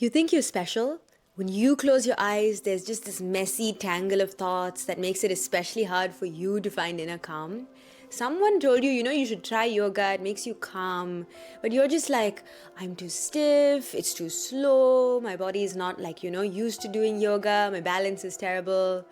You think you're special? When you close your eyes, there's just this messy tangle of thoughts that makes it especially hard for you to find inner calm. Someone told you, you should try yoga, it makes you calm, but you're just like, I'm too stiff, it's too slow, my body is not like, used to doing yoga, my balance is terrible.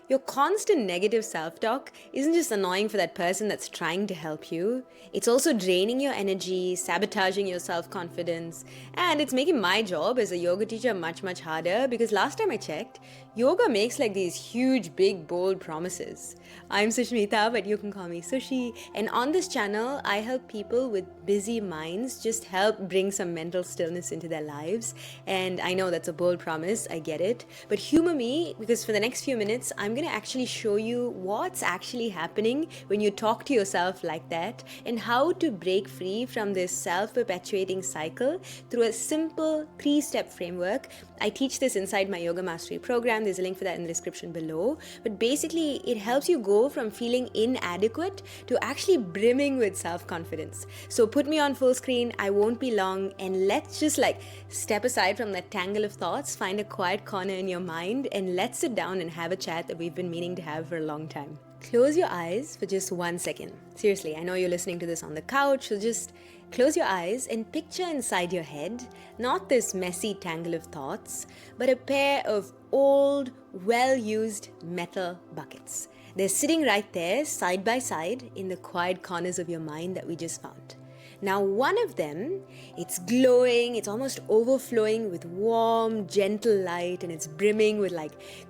Your constant negative self-talk isn't just annoying for that person that's trying to help you. It's also draining your energy, sabotaging your self-confidence, and it's making my job as a yoga teacher much, much harder because last time I checked, yoga makes like these huge, big, bold promises. I'm Sushita, but you can call me Sushi, and on this channel, I help people with busy minds just help bring some mental stillness into their lives. And I know that's a bold promise, I get it, but humor me because for the next few minutes, I'm going to actually show you what's actually happening when you talk to yourself like that and how to break free from this self-perpetuating cycle through a simple 3-step framework. I teach this inside my Yoga Mastery program. There's a link for that in the description below. But basically, it helps you go from feeling inadequate to actually brimming with self-confidence. So put me on full screen, I won't be long, and let's just step aside from that tangle of thoughts, find a quiet corner in your mind, and let's sit down and have a chat that we've been meaning to have for a long time. Close your eyes for just 1 second. Seriously, I know you're listening to this on the couch, so just close your eyes and picture inside your head, not this messy tangle of thoughts, but a pair of old, well-used metal buckets. They're sitting right there, side by side, in the quiet corners of your mind that we just found. Now, one of them, it's glowing, it's almost overflowing with warm, gentle light, and it's brimming with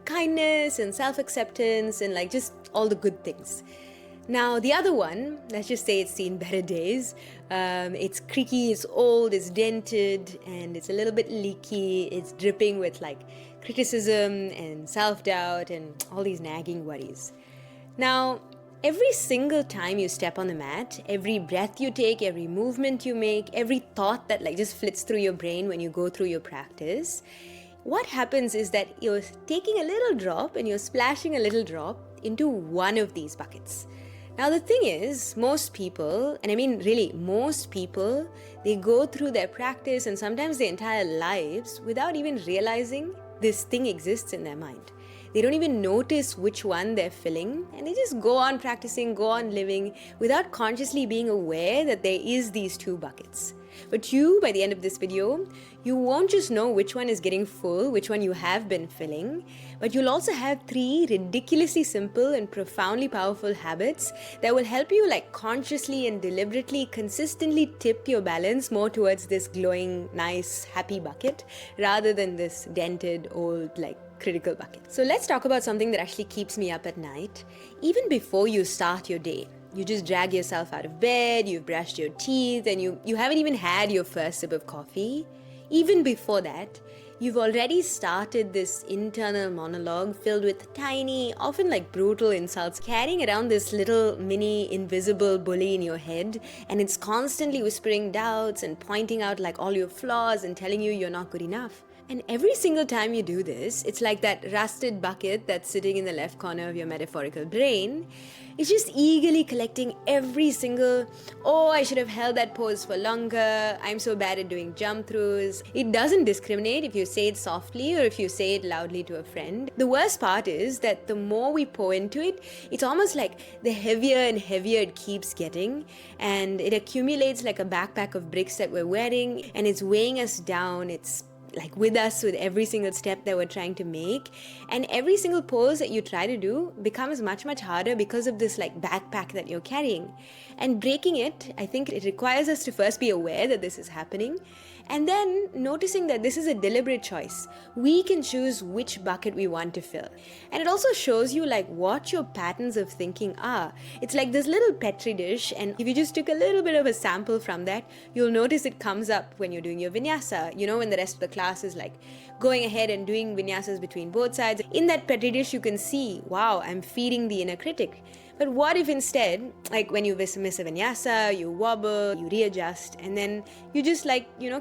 kindness and self-acceptance and just all the good things. Now, the other one, let's just say it's seen better days. It's creaky, it's old, it's dented, and it's a little bit leaky. It's dripping with criticism and self-doubt and all these nagging worries. Now, every single time you step on the mat, every breath you take, every movement you make, every thought that just flits through your brain when you go through your practice, what happens is that you're taking a little drop and you're splashing a little drop into one of these buckets. Now the thing is, most people, and I mean really most people, they go through their practice and sometimes their entire lives without even realizing this thing exists in their mind. They don't even notice which one they're filling, and they just go on practicing, go on living without consciously being aware that there is these 2 buckets. But you, by the end of this video, you won't just know which one is getting full, which one you have been filling, but you'll also have 3 ridiculously simple and profoundly powerful habits that will help you consciously and deliberately, consistently tip your balance more towards this glowing, nice, happy bucket rather than this dented, old, critical bucket. So let's talk about something that actually keeps me up at night. Even before you start your day, you just drag yourself out of bed, you've brushed your teeth, and you haven't even had your first sip of coffee. Even before that, you've already started this internal monologue filled with tiny, often brutal insults, carrying around this little mini invisible bully in your head, and it's constantly whispering doubts and pointing out all your flaws and telling you you're not good enough. And every single time you do this, it's like that rusted bucket that's sitting in the left corner of your metaphorical brain. It's just eagerly collecting every single, oh, I should have held that pose for longer, I'm so bad at doing jump throughs. It doesn't discriminate if you say it softly or if you say it loudly to a friend. The worst part is that the more we pour into it, it's almost like the heavier and heavier it keeps getting, and it accumulates like a backpack of bricks that we're wearing, and it's weighing us down. It's with us with every single step that we're trying to make, and every single pose that you try to do becomes much, much harder because of this backpack that you're carrying. And breaking it, I think it requires us to first be aware that this is happening, and then noticing that this is a deliberate choice. We can choose which bucket we want to fill. And it also shows you what your patterns of thinking are. It's like this little petri dish, and if you just took a little bit of a sample from that, you'll notice it comes up when you're doing your vinyasa, when the rest of the class is going ahead and doing vinyasas between both sides. In that petri dish, you can see, wow, I'm feeding the inner critic. But what if instead, when you miss a vinyasa, you wobble, you readjust, and then you just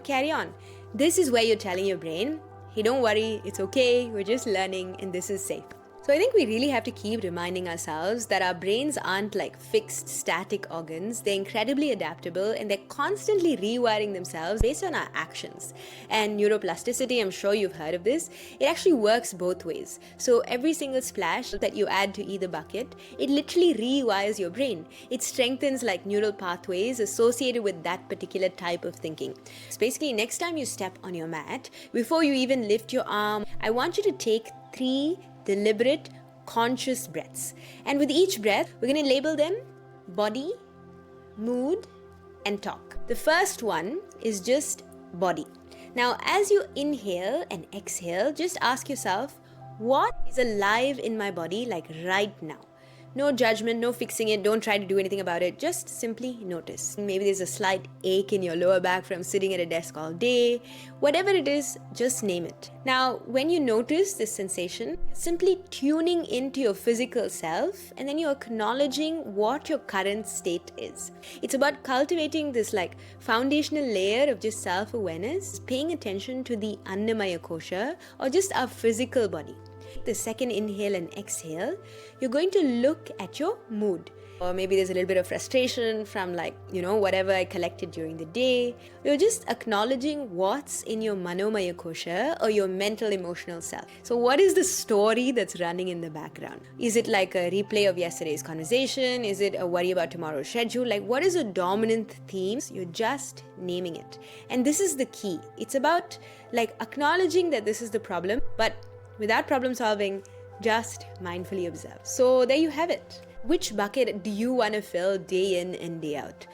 carry on. This is where you're telling your brain, hey, don't worry, it's okay, we're just learning and this is safe. So I think we really have to keep reminding ourselves that our brains aren't like fixed, static organs. They're incredibly adaptable and they're constantly rewiring themselves based on our actions. And neuroplasticity, I'm sure you've heard of this, it actually works both ways. So every single splash that you add to either bucket, it literally rewires your brain. It strengthens like neural pathways associated with that particular type of thinking. So basically, next time you step on your mat, before you even lift your arm, I want you to take 3 deliberate, conscious breaths. And with each breath, we're going to label them body, mood, and talk. The first one is just body. Now, as you inhale and exhale, just ask yourself, what is alive in my body like right now? No judgment, no fixing it, don't try to do anything about it, just simply notice. Maybe there's a slight ache in your lower back from sitting at a desk all day. Whatever it is, just name it. Now, when you notice this sensation, you're simply tuning into your physical self and then you're acknowledging what your current state is. It's about cultivating this like foundational layer of just self-awareness, paying attention to the Annamaya kosha or just our physical body. The second inhale and exhale, you're going to look at your mood. Or maybe there's a little bit of frustration from whatever I collected during the day. You're just acknowledging what's in your manomaya kosha or your mental emotional self. So what is the story that's running in the background? Is it like a replay of yesterday's conversation? Is it a worry about tomorrow's schedule? Like what is a dominant theme? You're just naming it. And this is the key. It's about like acknowledging that this is the problem, but without problem solving, just mindfully observe. So there you have it. Which bucket do you want to fill day in and day out?